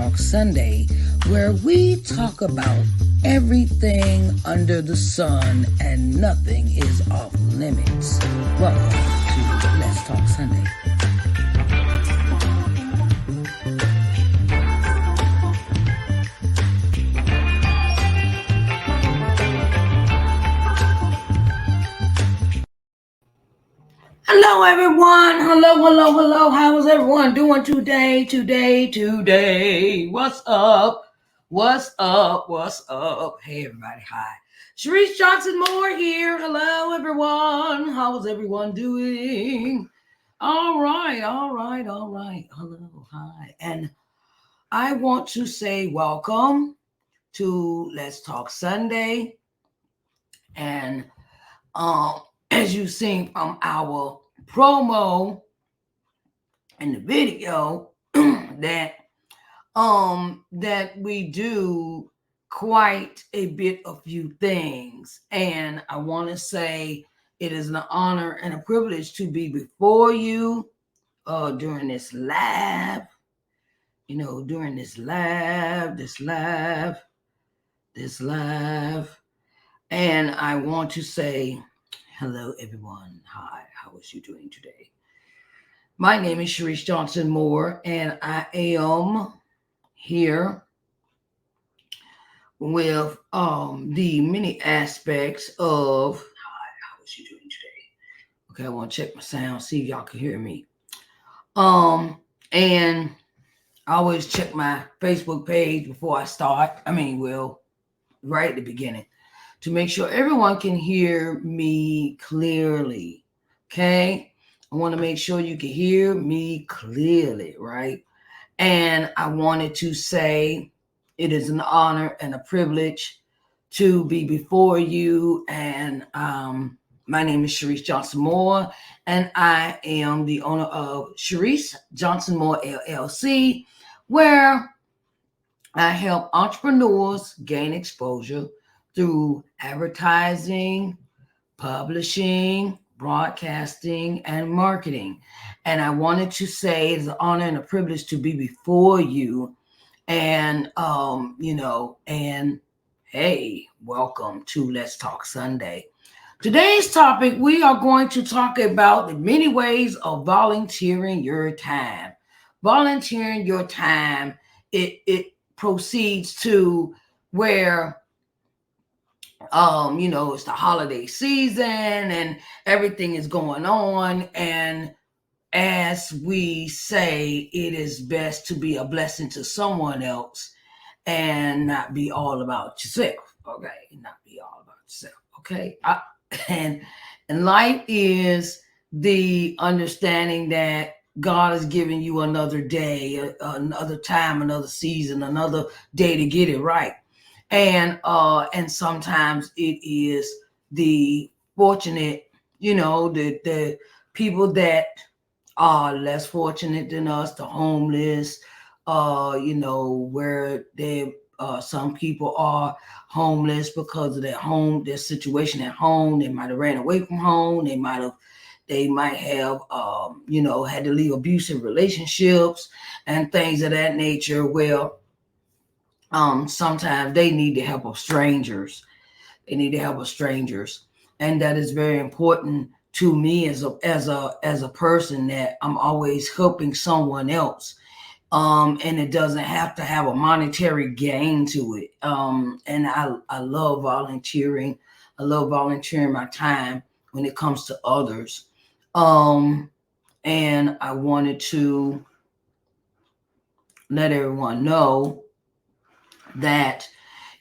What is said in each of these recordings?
Talk Sunday, where we talk about everything under the sun and nothing is off limits. Welcome to Let's Talk Sunday. Hello, everyone. Hello. How is everyone doing today? What's up? Hey, everybody. Hi. Sharice Johnson Moore here. Hello, everyone. How is everyone doing? All right. Hello, hi. And I want to say welcome to Let's Talk Sunday. And as you've seen from our promo in the video, that we do quite a bit of few things, and I want to say it is an honor and a privilege to be before you during this live, and I want to say hello, everyone. Hi, how is you doing today? My name is Sharice Johnson Moore, and I am here with the many aspects of hi, how is you doing today? Okay, I want to check my sound, see if y'all can hear me. And I always check my Facebook page before I start. Right at the beginning, to make sure everyone can hear me clearly. Okay, I want to make sure you can hear me clearly, right? And I wanted to say it is an honor and a privilege to be before you. And my name is Sharice Johnson Moore, and I am the owner of Sharice Johnson Moore LLC, where I help entrepreneurs gain exposure through advertising, publishing, broadcasting, and marketing. And I wanted to say it's an honor and a privilege to be before you. And, and hey, welcome to Let's Talk Sunday. Today's topic, we are going to talk about the many ways of volunteering your time. Volunteering your time, it proceeds to where it's the holiday season and everything is going on, and as we say, it is best to be a blessing to someone else and not be all about yourself. Okay, and life is the understanding that God is giving you another day, another time, another season, another day to get it right. And sometimes it is the fortunate, the people that are less fortunate than us, the homeless, where they some people are homeless because of their situation at home. They might have ran away from home. They might have had to leave abusive relationships and things of that nature. Well, sometimes they need the help of strangers. And that is very important to me as a person, that I'm always helping someone else. And it doesn't have to have a monetary gain to it. And I love volunteering. I love volunteering my time when it comes to others. And I wanted to let everyone know that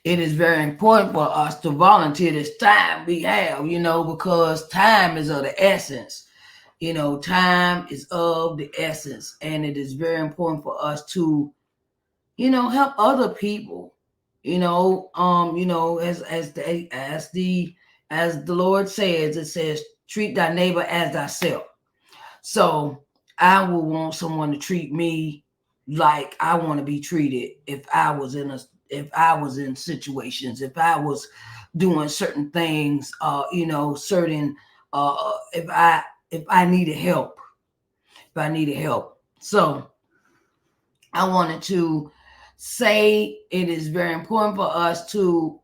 it is very important for us to volunteer this time we have, because time is of the essence. Time is of the essence, and it is very important for us to, help other people. As the Lord says, it says, treat thy neighbor as thyself. So I would want someone to treat me like I want to be treated if I was in situations, if I was doing certain things, if I needed help. So I wanted to say it is very important for us to,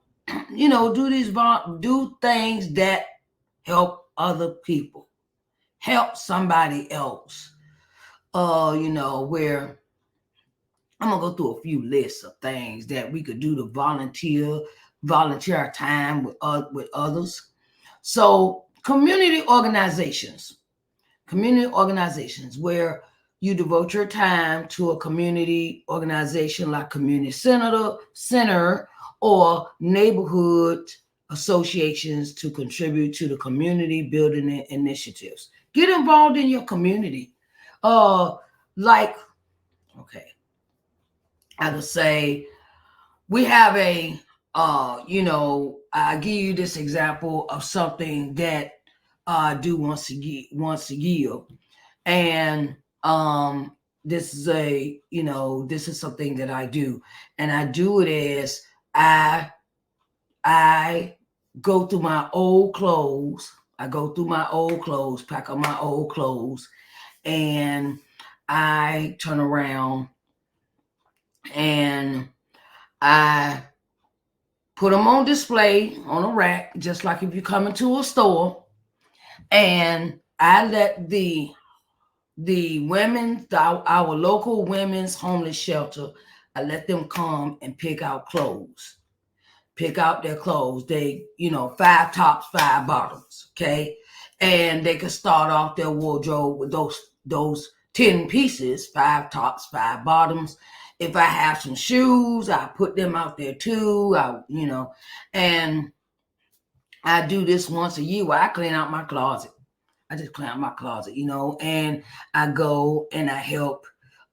do things that help other people, help somebody else. Where I'm gonna go through a few lists of things that we could do to volunteer our time with others. So community organizations where you devote your time to a community organization like community center or neighborhood associations to contribute to the community building initiatives. Get involved in your community. Uh, like, okay, I could say we have I give you this example of something that I do once a year. And this is something that I do. And I do it as I go through my old clothes. I go through my old clothes, pack up my old clothes, and I turn around and I put them on display on a rack, just like if you come into a store. And I let our local women's homeless shelter, I let them come and pick out clothes. Pick out their clothes. They, 5 tops, 5 bottoms. Okay. And they can start off their wardrobe with those 10 pieces, 5 tops, 5 bottoms. If I have some shoes, I put them out there too. And I do this once a year where I clean out my closet. I just clean out my closet, and I go and I help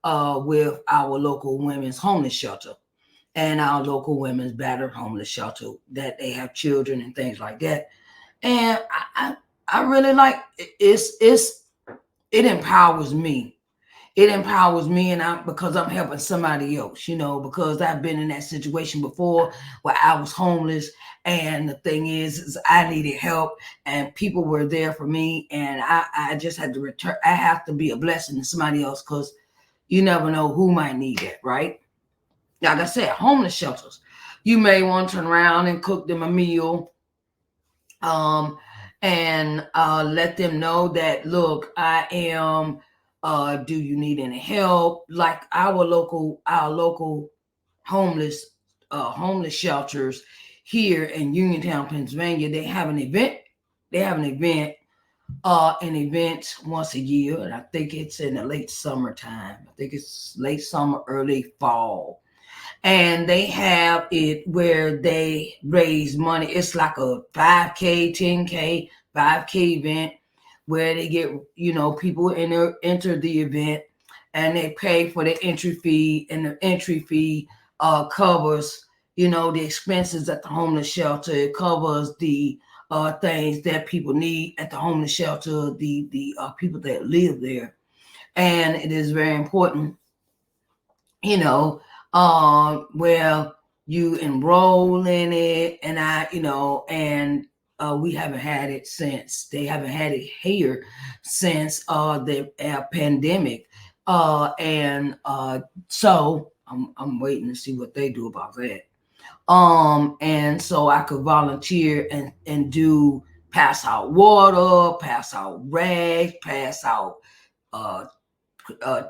with our local women's homeless shelter and our local women's battered homeless shelter that they have children and things like that. And I really like it empowers me. It empowers me, and because I'm helping somebody else, because I've been in that situation before where I was homeless, and the thing is I needed help, and people were there for me, and I just had to return. I have to be a blessing to somebody else, because you never know who might need it, right? Like I said, homeless shelters, you may want to turn around and cook them a meal, and let them know that, look, I am. Do you need any help? Like our local homeless homeless shelters here in Uniontown, Pennsylvania, they have an event. They have an event once a year, and I think it's in the late summertime. I think it's late summer, early fall. And they have it where they raise money. It's like a 5K, 10K, 5K event where they get, people enter the event, and they pay for the entry fee, and the entry fee covers, the expenses at the homeless shelter. It covers the things that people need at the homeless shelter, the people that live there. And it is very important, where you enroll in it, and we haven't had it since. They haven't had it here since the pandemic, and so I'm waiting to see what they do about that. And so I could volunteer and do pass out water, pass out rags, pass out uh, uh,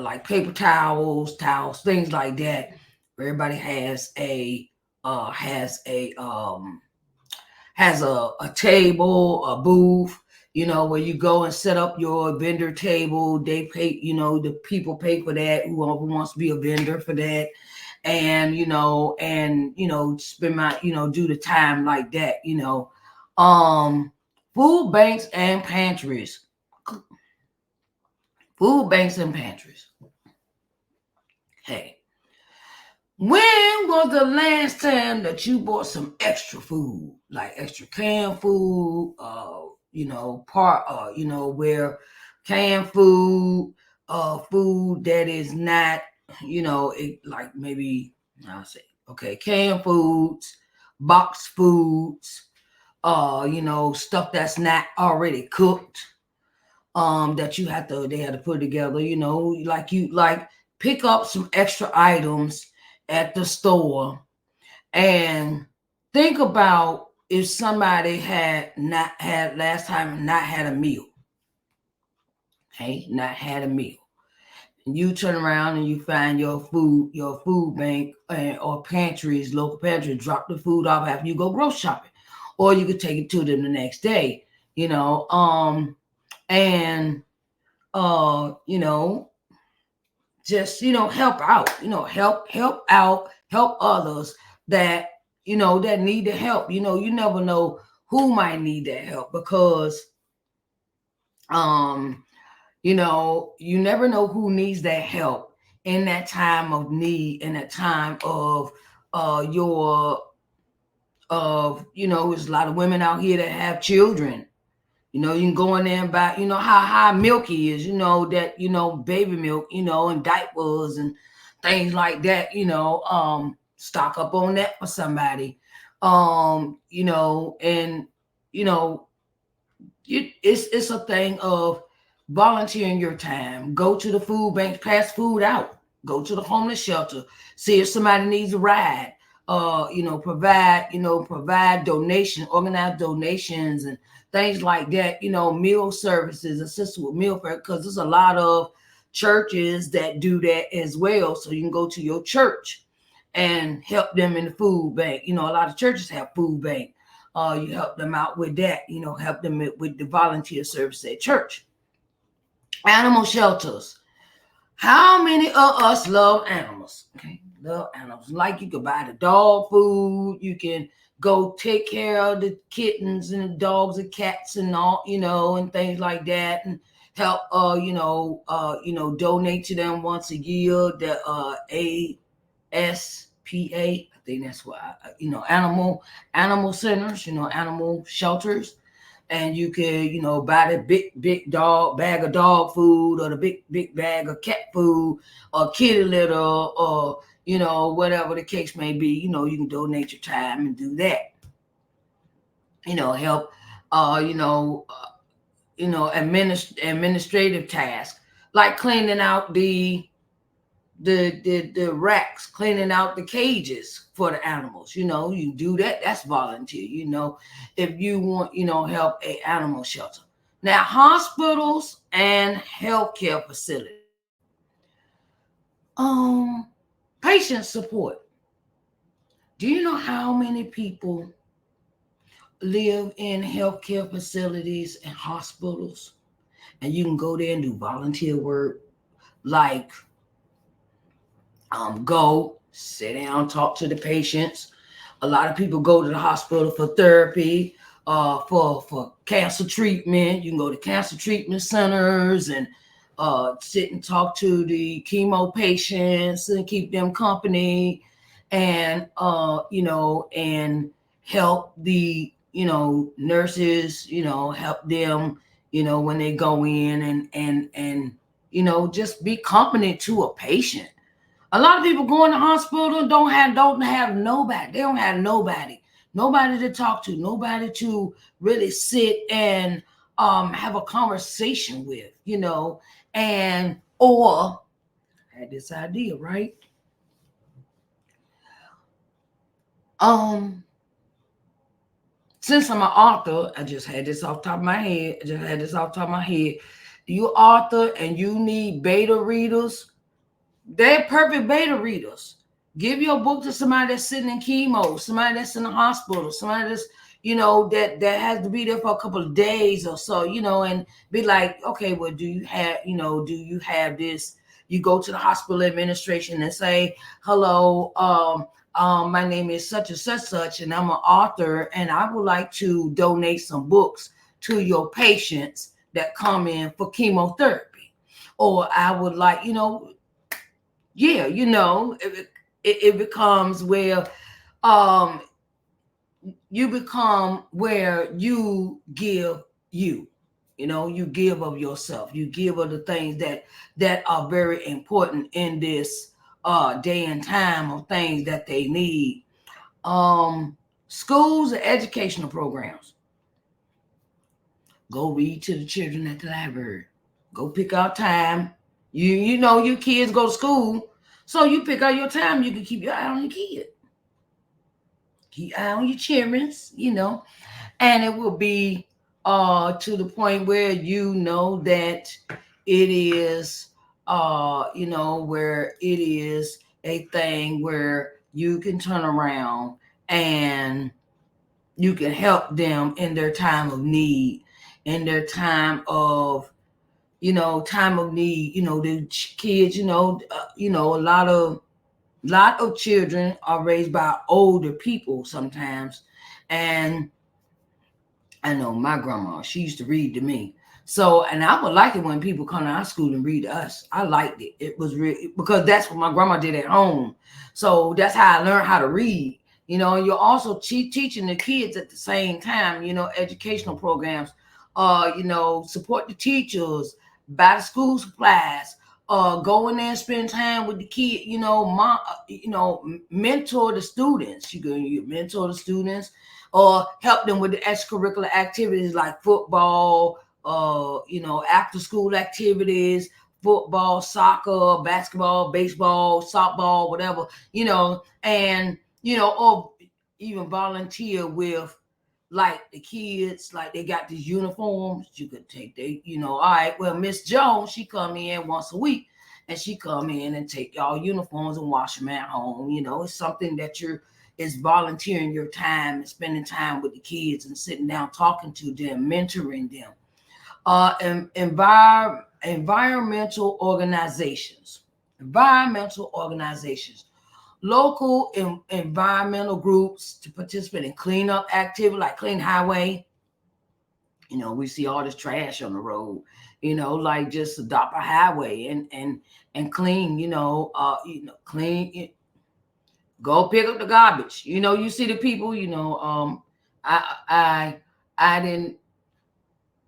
like paper towels, things like that. Everybody has a table, a booth, where you go and set up your vendor table. They pay, the people pay for that. Whoever wants to be a vendor for that, and spend my, do the time like that. Food banks and pantries. Food banks and pantries. Hey, when was the last time that you bought some extra food, like extra canned food? Where canned food, food that is not, like maybe I'll say, okay, canned foods, boxed foods, stuff that's not already cooked. That they had to put together, like pick up some extra items at the store and think about if somebody had not had last time not had a meal. Okay, not had a meal. And you turn around and you find your food bank or pantries, local pantries, drop the food off after you go grocery shopping. Or you could take it to them the next day, and just help out, help others that that need the help. You never know who might need that help, because you never know who needs that help in that time of need, in that time of your of there's a lot of women out here that have children. You can go in there and buy, how high milky is, that, baby milk, and diapers and things like that, stock up on that for somebody. And it's a thing of volunteering your time. Go to the food bank, pass food out. Go to the homeless shelter, see if somebody needs a ride. Provide donation, organize donations and things like that. Meal services, assist with meal fare, because there's a lot of churches that do that as well. So you can go to your church and help them in the food bank. A lot of churches have food bank. You help them out with that. Help them with the volunteer service at church. Animal shelters. How many of us love animals? Okay, love animals. Like, you could buy the dog food. You can go take care of the kittens and the dogs and cats and all, and things like that, and help, donate to them once a year. The ASPA, I think that's what animal centers, animal shelters. And you can, buy the big dog bag of dog food, or the big bag of cat food, or kitty litter, or whatever the case may be. You can donate your time and do that. Help, administrative tasks, like cleaning out the racks, cleaning out the cages for the animals. You do that. That's volunteer. If you want, help a animal shelter. Now, hospitals and healthcare facilities. Patient support. Do you know how many people live in healthcare facilities and hospitals? And you can go there and do volunteer work, like go sit down, talk to the patients. A lot of people go to the hospital for therapy, for cancer treatment. You can go to cancer treatment centers and sit and talk to the chemo patients and keep them company, and and help the nurses, help them, when they go in, and just be company to a patient. A lot of people go in the hospital don't have nobody. They don't have nobody to talk to, nobody to really sit and have a conversation with, and or I had this idea, right? Since I'm an author, I just had this off the top of my head. You author and you need beta readers. They're perfect beta readers. Give your book to somebody that's sitting in chemo, somebody that's in the hospital, somebody that's, that has to be there for a couple of days or so, and be like, okay, well, do you have this? You go to the hospital administration and say, hello, my name is such and such, and I'm an author, and I would like to donate some books to your patients that come in for chemotherapy. Or I would like, it becomes where you become where you give you give of yourself, you give of the things that are very important in this day and time of things that they need. Schools and educational programs. Go read to the children at the library. Go pick out time You know your kids go to school, so you pick out your time. You can keep your eye on your kid, keep your eye on your children, and it will be to the point where you know that it is where it is a thing where you can turn around and you can help them in their time of need, in their time of need. The kids, a lot of children are raised by older people sometimes. And I know my grandma, she used to read to me. So, and I would like it when people come to our school and read to us. I liked it. It was really because that's what my grandma did at home. So that's how I learned how to read. And you're also teaching the kids at the same time, educational programs, support the teachers, buy the school supplies, go in there and spend time with the kid, mentor the students. You mentor the students or help them with the extracurricular activities like football, after school activities, football, soccer, basketball, baseball, softball, whatever, and, or even volunteer with like the kids, like they got these uniforms. You could take all right, well, Miss Jones, she come in once a week and she come in and take y'all uniforms and wash them at home. It's something that is volunteering your time and spending time with the kids and sitting down talking to them, mentoring them. Environmental organizations. Local environmental groups to participate in cleanup activity like clean highway. We see all this trash on the road. Like just adopt a highway and clean. Clean. Go pick up the garbage. You see the people. I I didn't.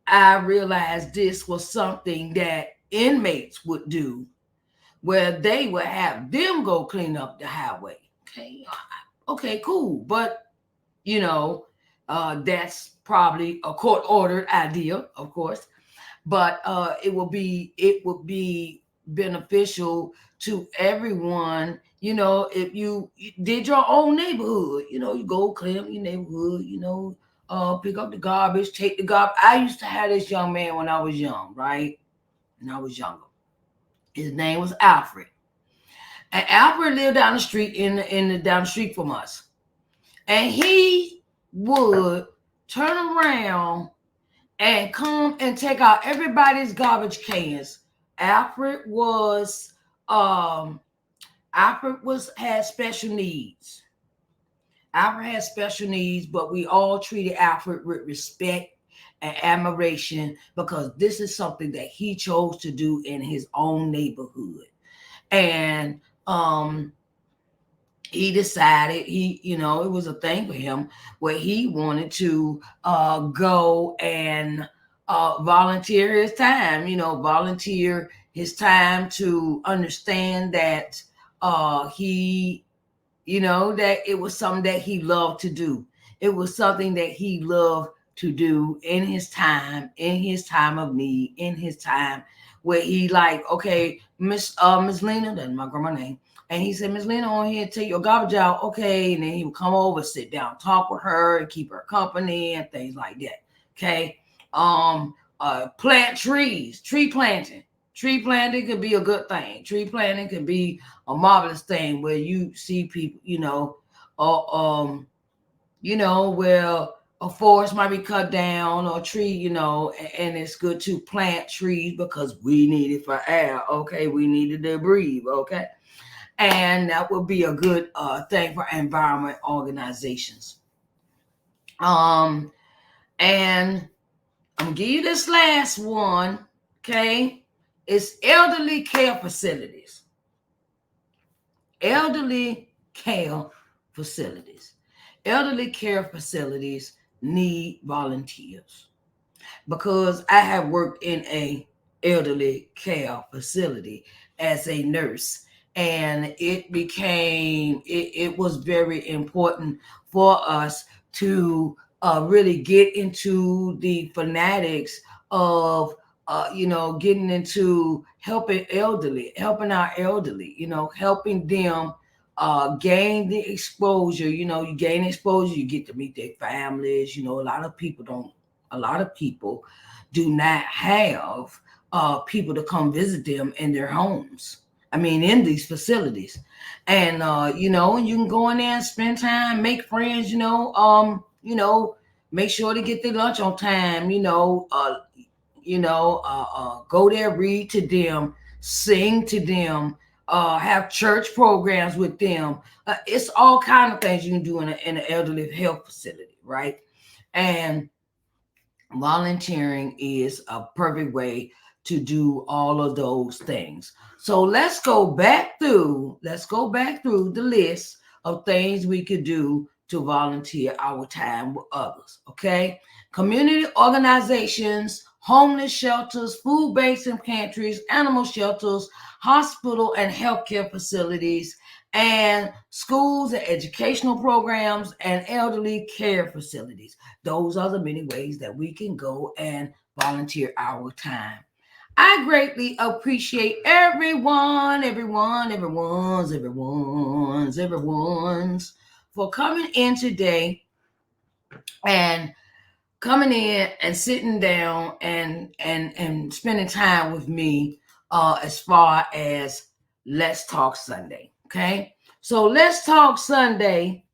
I realized this was something that inmates would do, where they would have them go clean up the highway. Okay, cool. But that's probably a court ordered idea, of course. But it would be beneficial to everyone. If you did your own neighborhood, you go clean up your neighborhood. Pick up the garbage, take the garbage. I used to have this young man when I was young, right? When I was younger. His name was Alfred. And Alfred lived down the street down the street from us. And he would turn around and come and take out everybody's garbage cans. Alfred had special needs. Alfred had special needs, but we all treated Alfred with respect and admiration because this is something that he chose to do in his own neighborhood. And he decided it was a thing for him where he wanted to go and volunteer his time, to understand that he that it was something that he loved to do. It was something that he loved to do in his time of need, in his time where he like, okay, Miss Lena, that's my grandma's name. And he said, Miss Lena, on here, take your garbage out. Okay. And then he would come over, sit down, talk with her and keep her company and things like that. Okay. Plant trees, tree planting. Tree planting could be a good thing. Tree planting could be a marvelous thing where you see people, where a forest might be cut down or a tree, and it's good to plant trees because we need it for air. Okay. We needed to breathe. Okay. And that would be a good thing for environment organizations. And I'm gonna give you this last one, okay? It's elderly care facilities. Elderly care facilities. Elderly care facilities need volunteers because I have worked in a elderly care facility as a nurse. And it was very important for us to really get into the fanatics of getting into helping our elderly, helping them gain the exposure. You gain exposure, you get to meet their families. A lot of people do not have people to come visit them in their homes. I mean, in these facilities. And you can go in there and spend time, make friends, make sure to get their lunch on time, go there, read to them, sing to them, have church programs with them. It's all kind of things you can do in an elderly health facility, right? And volunteering is a perfect way to do all of those things. So let's go back through the list of things we could do to volunteer our time with others. Okay. Community organizations, homeless shelters, food banks and pantries, animal shelters, hospital and healthcare facilities, and schools and educational programs and elderly care facilities. Those are the many ways that we can go and volunteer our time. I greatly appreciate everyone's for coming in today and coming in and sitting down and spending time with me as far as Let's Talk Sunday. Okay. So Let's Talk Sunday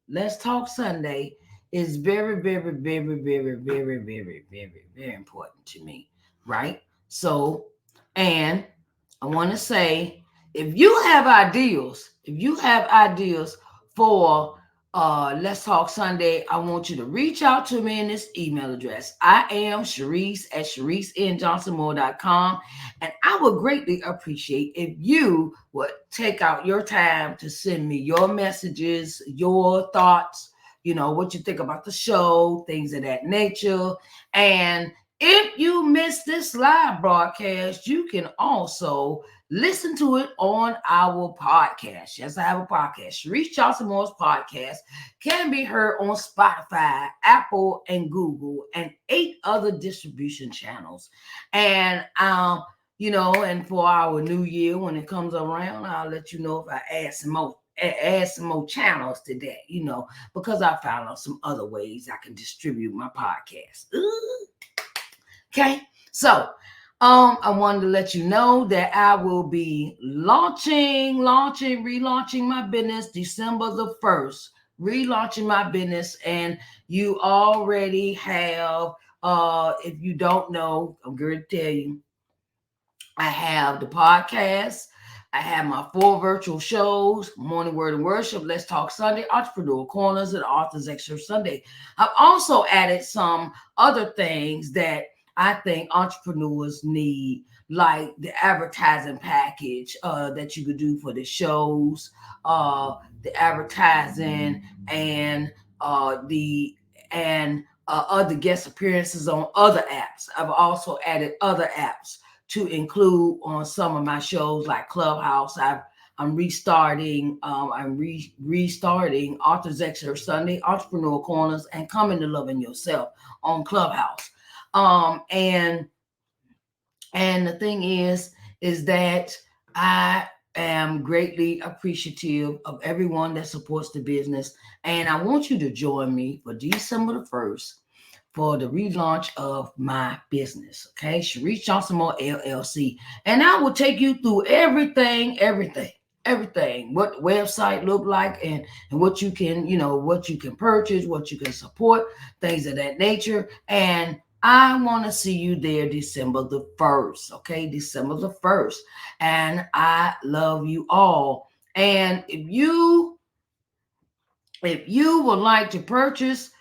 is very, very, very, very, very, very, very, very important to me. Right? So, and I want to say, if you have ideas for Let's Talk Sunday, I want you to reach out to me in this email address. I am Sharice at ShariceNJohnsonMoore.com. And I would greatly appreciate if you would take out your time to send me your messages, your thoughts, what you think about the show, things of that nature. And if you missed this live broadcast, you can also listen to it on our podcast. Yes, I have a podcast. Sharice Johnson Moore's podcast can be heard on Spotify, Apple, and Google, and 8 other distribution channels. And and for our new year, when it comes around, I'll let you know if I add some more channels to that, because I found out some other ways I can distribute my podcast. Ooh. Okay, so I wanted to let you know that I will be relaunching my business December the 1st, relaunching my business, and you already have. If you don't know, I'm going to tell you, I have the podcast. I have my 4 virtual shows: Morning Word and Worship, Let's Talk Sunday, Entrepreneur Corners, and Authors Extra Sunday. I've also added some other things that I think entrepreneurs need, like the advertising package that you could do for the shows, the advertising, and other guest appearances on other apps. I've also added other apps to include on some of my shows, like Clubhouse. I'm restarting. Restarting Authors Extra Sunday, Entrepreneur Corners, and Coming to Loving Yourself on Clubhouse. And the thing is that I am greatly appreciative of everyone that supports the business. And I want you to join me for December the 1st for the relaunch of my business. Okay. Sharice Johnson Moore LLC. And I will take you through everything, what the website look like, and what you can, what you can purchase, what you can support, things of that nature. And I want to see you there December the 1st. Okay. December the 1st. And I love you all. And if you would like to purchase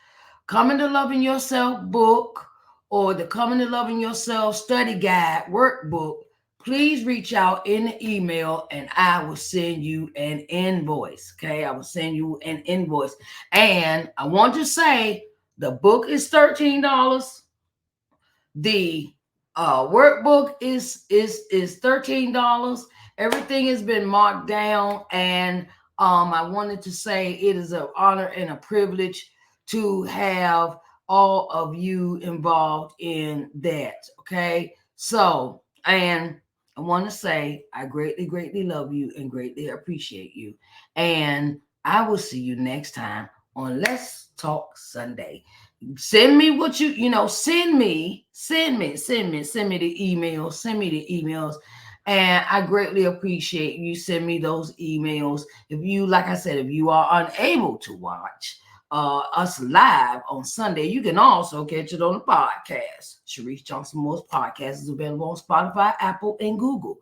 Coming to Loving Yourself book or the Coming to Loving Yourself study guide workbook, please reach out in the email and I will send you an invoice. Okay. I will send you an invoice. And I want to say the book is $13. The workbook is $13. Everything has been marked down, and I wanted to say it is an honor and a privilege to have all of you involved in that. Okay, So, and I want to say I greatly, greatly love you and greatly appreciate you. And I will see you next time on Let's Talk Sunday. Send me what send me the emails. And I greatly appreciate you. Send me those emails. If you, like I said, if you are unable to watch us live on Sunday, you can also catch it on the podcast. Sharice Johnson Moore's podcast is available on Spotify, Apple, and Google,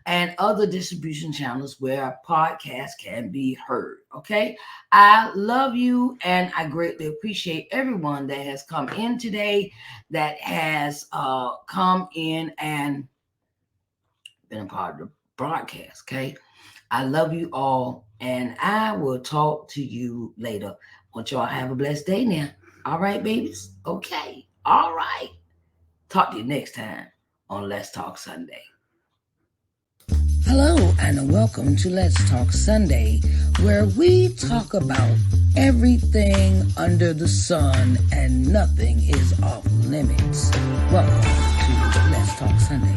and other distribution channels where podcasts can be heard. Okay. I love you, and I greatly appreciate everyone that has come in today, that has come in and been a part of the broadcast. Okay. I love you all, and I will talk to you later. Want y'all have a blessed day now. All right, babies? Okay. All right. Talk to you next time on Let's Talk Sunday. Hello, and welcome to Let's Talk Sunday, where we talk about everything under the sun and nothing is off limits. Welcome to Let's Talk Sunday.